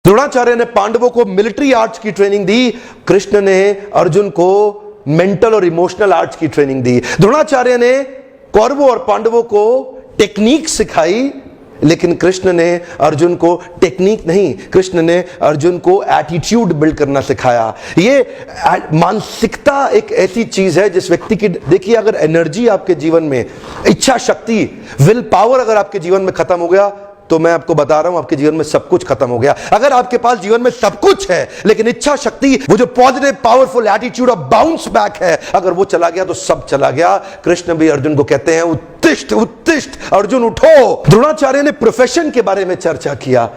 द्रोणाचार्य ने पांडवों को मिलिट्री आर्ट्स की ट्रेनिंग दी, कृष्ण ने अर्जुन को मेंटल और इमोशनल आर्ट्स की ट्रेनिंग दी। द्रोणाचार्य ने कौरवों और पांडवों को टेक्निक सिखाई, लेकिन कृष्ण ने अर्जुन को टेक्निक नहीं, कृष्ण ने अर्जुन को एटीट्यूड बिल्ड करना सिखाया। ये मानसिकता एक ऐसी चीज है जिस व्यक्ति की, देखिए अगर एनर्जी आपके जीवन में, इच्छा शक्ति, विल पावर अगर आपके जीवन में खत्म हो गया तो मैं आपको बता रहा हूं आपके जीवन में सब कुछ खत्म हो गया। अगर आपके पास जीवन में सब कुछ है लेकिन इच्छा शक्ति, वो जो positive powerful attitude of bounce back है, अगर वो चला गया तो सब चला गया। कृष्ण भी अर्जुन को कहते हैं उत्तिष्ठ उत्तिष्ठ अर्जुन उठो। द्रोणाचार्य ने प्रोफेशन के बारे में चर्चा किया,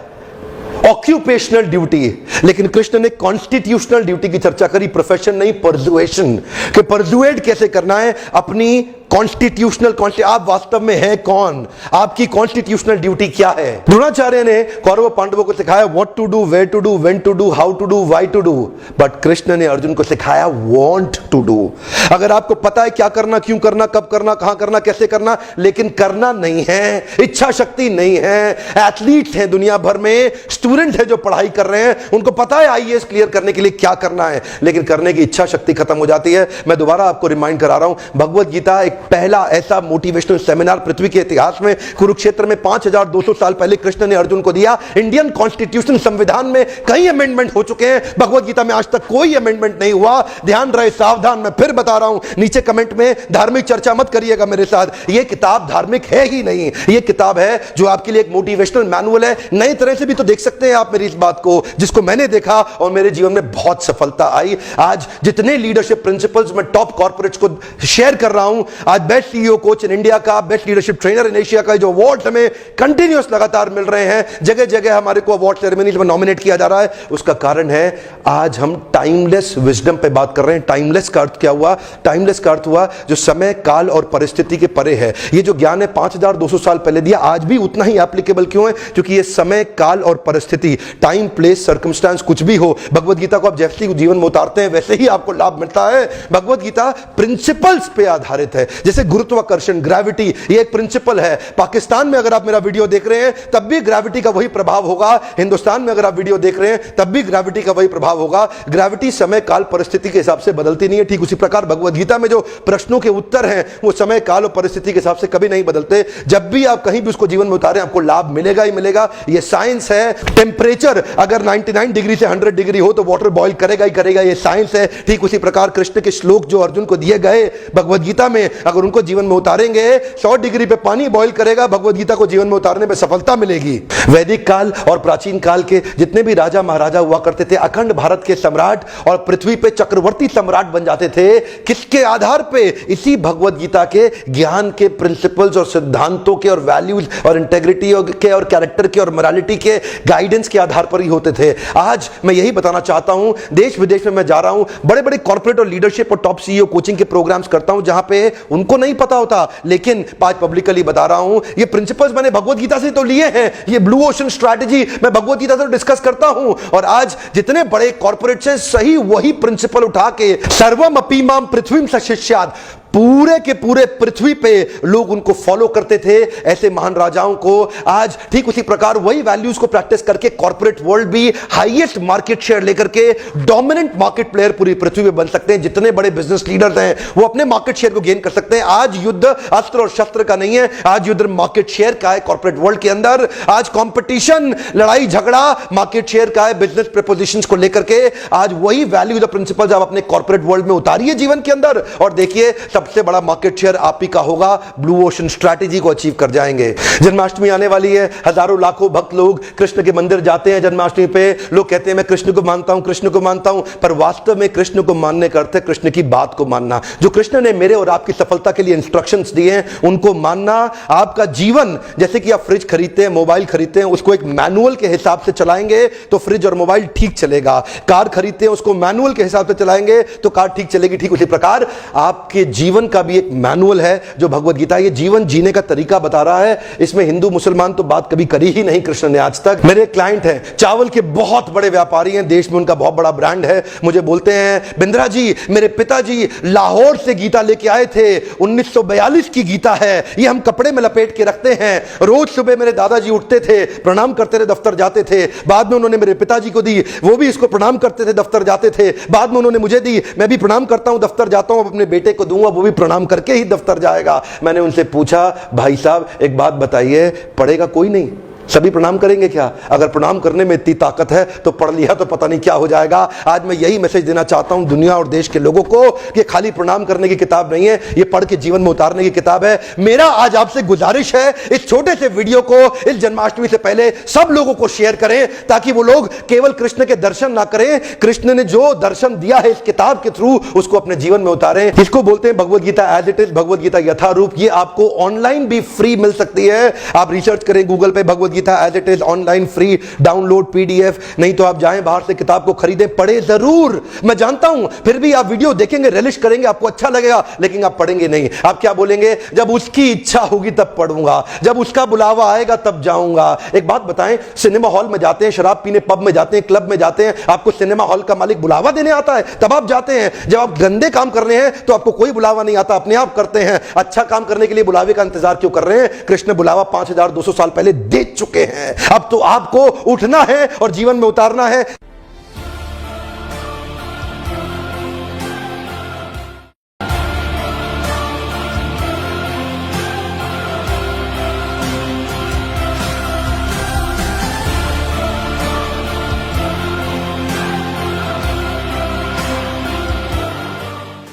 ऑक्यूपेशनल ड्यूटी, लेकिन कृष्ण ने कॉन्स्टिट्यूशनल ड्यूटी की चर्चा करी, प्रोफेशन नहीं परसुएशन, कि परसुएट कैसे करना है अपनी कॉन्स्टिट्यूशनल, आप वास्तव में हैं कौन, आपकी कॉन्स्टिट्यूशनल ड्यूटी क्या है। द्रोणाचार्य ने कौरव पांडवों को सिखाया what to do, where to do, when to do, how to do, why to do, but Krishna ने अर्जुन को सिखाया वांट टू डू। अगर आपको पता है क्या करना, क्यों करना, कब करना, कहां करना, कैसे करना, लेकिन करना नहीं है, इच्छा शक्ति नहीं है। एथलीट्स हैं दुनिया भर में, स्टूडेंट है जो पढ़ाई कर रहे हैं, उनको पता है आईएएस क्लियर करने के लिए क्या करना है, लेकिन करने की इच्छा शक्ति खत्म हो जाती है। मैं दोबारा आपको रिमाइंड करा रहा हूं, भगवत गीता एक पहला ऐसा मोटिवेशनल सेमिनार पृथ्वी के इतिहास में, कुरुक्षेत्र में 5200 साल पहले कृष्ण ने अर्जुन को दिया। इंडियन कॉन्स्टिट्यूशन, संविधान में कई अमेंडमेंट हो चुके हैं, भगवत गीता में आज तक कोई अमेंडमेंट नहीं हुआ। ध्यान रहे, सावधान, मैं फिर बता रहा हूं, नीचे कमेंट में धार्मिक चर्चा मत करिएगा मेरे साथ, यह किताब धार्मिक है ही नहीं, यह किताब है जो आपके लिए एक मोटिवेशनल मैनुअल है। नई तरह से भी तो देख सकते हैं आप मेरी इस बात को, जिसको मैंने देखा और मेरे जीवन में बहुत सफलता आई। आज जितने लीडरशिप प्रिंसिपल्स मैं टॉप कॉर्पोरेट्स को शेयर कर रहा हूं, आज best CEO coach in India का, best leadership trainer in Asia का जो अवार्ड हमें कंटिन्यूअस लगातार मिल रहे हैं, जगह जगह हमारे को अवार्ड सेरेमनीज में नॉमिनेट किया जा रहा है, उसका कारण है आज हम टाइमलेस विजडम पे बात कर रहे हैं। टाइमलेस का अर्थ क्या हुआ? टाइमलेस का अर्थ हुआ जो समय, काल और परिस्थिति के परे है। ये जो ज्ञान है 5200 साल पहले दिया, आज भी उतना ही एप्लीकेबल क्यों है? क्योंकि ये समय, काल और परिस्थिति, टाइम, प्लेस, सर्कमस्टांस कुछ भी हो, भगवत गीता को आप जैसे ही जीवन में उतारते हैं वैसे ही आपको लाभ मिलता है। भगवत गीता प्रिंसिपल्स पे आधारित है, जैसे गुरुत्वाकर्षण, ग्रेविटी, ये एक प्रिंसिपल है। पाकिस्तान में अगर आप मेरा वीडियो देख रहे हैं तब भी ग्रेविटी का वही प्रभाव होगा, हिंदुस्तान में अगर आप वीडियो देख रहे हैं तब भी ग्रेविटी का वही प्रभाव होगा। ग्रेविटी समय, काल, परिस्थिति के हिसाब से बदलती नहीं है। ठीक उसी प्रकार भगवत गीता में जो प्रश्नों के उत्तर हैं वो समय, काल और परिस्थिति के हिसाब से कभी नहीं बदलते। जब भी आप कहीं भी उसको जीवन में उतारें आपको लाभ मिलेगा ही मिलेगा, ये साइंस है। टेम्परेचर अगर 99 डिग्री से 100 डिग्री हो तो वाटर बॉयल करेगा ही करेगा, ये साइंस है। ठीक उसी प्रकार कृष्ण के श्लोक जो अर्जुन को दिए गए भगवत गीता में, अगर उनको जीवन में उतारेंगे 100 डिग्री पे पानी बॉयल करेगा, भगवत गीता को जीवन में उतारने में सफलता मिलेगी। वैदिक काल और प्राचीन काल के जितने भी राजा महाराजा हुआ करते थे, अखंड भारत के सम्राट और पृथ्वी पे चक्रवर्ती सम्राट बन जाते थे, किसके आधार पे? इसी भगवत गीता के ज्ञान के प्रिंसिपल्स और सिद्धांतों के और वैल्यूज और इंटेग्रिटी के और कैरेक्टर के और मोरालिटी के गाइडेंस के आधार पर ही होते थे। आज मैं यही बताना चाहता हूं, देश विदेश में मैं जा रहा हूं, बड़े बड़े कॉर्पोरेट और लीडरशिप और टॉप सीईओ कोचिंग के प्रोग्राम्स करता हूं जहां पे उनको नहीं पता होता, लेकिन आज पब्लिकली बता रहा हूं, ये प्रिंसिपल्स मैंने भगवत गीता से तो लिए हैं। ये ब्लू ओशन स्ट्रैटेजी मैं भगवत गीता से डिस्कस करता हूं, और आज जितने बड़े कॉर्पोरेट्स हैं सही वही प्रिंसिपल उठा के सर्वम अपि माम पृथ्वीम सशिष्यात्, पूरे के पूरे पृथ्वी पे लोग उनको फॉलो करते थे, ऐसे महान राजाओं को। आज ठीक उसी प्रकार वही वैल्यूज को प्रैक्टिस करके कॉर्पोरेट वर्ल्ड भी हाईएस्ट मार्केट शेयर लेकर के डोमिनेंट मार्केट प्लेयर पूरी पृथ्वी पे बन सकते हैं। जितने बड़े बिजनेस लीडर्स हैं वो अपने मार्केट शेयर को गेन कर सकते हैं। आज युद्ध अस्त्र और शस्त्र का नहीं है, आज युद्ध मार्केट शेयर का है। कॉर्पोरेट वर्ल्ड के अंदर आज कंपटीशन, लड़ाई झगड़ा मार्केट शेयर का है, बिजनेस प्रपोजिशंस को लेकर के। आज वही वैल्यूज और प्रिंसिपल्स आप अपने कॉर्पोरेट वर्ल्ड में उतारिए जीवन के अंदर, और देखिए सबसे बड़ा मार्केट शेयर आप ही का होगा। ब्लू ओशन स्ट्रैटेजी को अचीव कर जाएंगे। जन्माष्टमी आने वाली है, हजारों लाखों भक्त लोग कृष्ण के मंदिर जाते हैं जन्माष्टमी पे। लोग कहते हैं मैं कृष्ण को मानता हूं, कृष्ण को मानता हूं, पर वास्तव में कृष्ण को मानने का अर्थ है कृष्ण की बात को मानना। जो कृष्ण ने मेरे और आपकी सफलता के लिए इंस्ट्रक्शंस दिए हैं उनको मानना। आपका जीवन, जैसे कि आप फ्रिज खरीदते हैं, मोबाइल खरीदते हैं, उसको एक मैनुअल के हिसाब से चलाएंगे तो फ्रिज और मोबाइल ठीक चलेगा। कार खरीदते हैं, उसको मैनुअल के हिसाब से चलाएंगे तो कार ठीक चलेगी। ठीक उसी प्रकार आपके जीवन जीवन का भी एक मैनुअल है जो भगवत गीता, ये जीवन जीने का तरीका बता रहा है। इसमें हिंदू मुसलमान तो बात कभी करी ही नहीं कृष्ण ने आज तक। मेरे क्लाइंट हैं, चावल के बहुत बड़े व्यापारी हैं, देश में उनका बहुत बड़ा ब्रांड है। मुझे बोलते हैं बिंद्रा जी, मेरे पिताजी लाहौर से गीता लेके आए थे, 1942 की गीता है, ये हम कपड़े में लपेट के रखते हैं। रोज सुबह मेरे दादाजी उठते थे, प्रणाम करते थे, दफ्तर जाते थे। बाद में उन्होंने मेरे पिताजी को दी, वो भी इसको प्रणाम करते थे, दफ्तर जाते थे। बाद में उन्होंने मुझे दी, मैं भी प्रणाम करता हूं, दफ्तर जाता हूं। अपने बेटे को दूंगा, वो भी प्रणाम करके ही दफ्तर जाएगा। मैंने उनसे पूछा, भाई साहब एक बात बताइए, पढ़ेगा कोई नहीं? सभी प्रणाम करेंगे क्या? अगर प्रणाम करने में इतनी ताकत है तो पढ़ लिया तो पता नहीं क्या हो जाएगा। आज मैं यही मैसेज देना चाहता हूं दुनिया और देश के लोगों को कि खाली प्रणाम करने की किताब नहीं है, ये पढ़ के जीवन में उतारने की किताब है। मेरा आज आपसे गुजारिश है, इस छोटे से वीडियो को इस जन्माष्टमी से पहले सब लोगों को शेयर करें, ताकि वो लोग केवल कृष्ण के दर्शन ना करें, कृष्ण ने जो दर्शन दिया है इस किताब के थ्रू उसको अपने जीवन में उतारें। इसको बोलते हैं भगवत Gita as it is, Bhagavad Gita यथारूप। ये आपको ऑनलाइन भी फ्री मिल सकती है। आप रिसर्च करें गूगल पे, Bhagavad Gita as it is online free download PDF. नहीं तो आप जाएं बाहर से किताब को खरीदें, पढ़े जरूर। मैं जानता हूं फिर भी आप वीडियो देखेंगे, रिलिश करेंगे, आपको अच्छा लगेगा, लेकिन आप पढ़ेंगे नहीं। आप क्या बोलेंगे? जब उसकी इच्छा होगी तब पढ़ूंगा, जब उसका बुलावा आएगा तब जाऊंगा। एक बात बताएं, सिनेमा हॉल में जाते हैं, शराब पीने पब में जाते हैं, क्लब में जाते हैं, आपको सिनेमा हॉल का मालिक बुलावा देने आता है तब आप जाते हैं। जब आप गंदे काम कर रहे हैं तो आपको कोई बुलावा नहीं आता, अपने आप करते हैं। अच्छा काम करने के लिए बुलावे का इंतजार क्यों कर रहे हैं? कृष्ण बुलावा 5200 साल पहले दे चुके हैं। अब तो आपको उठना है और जीवन में उतारना है।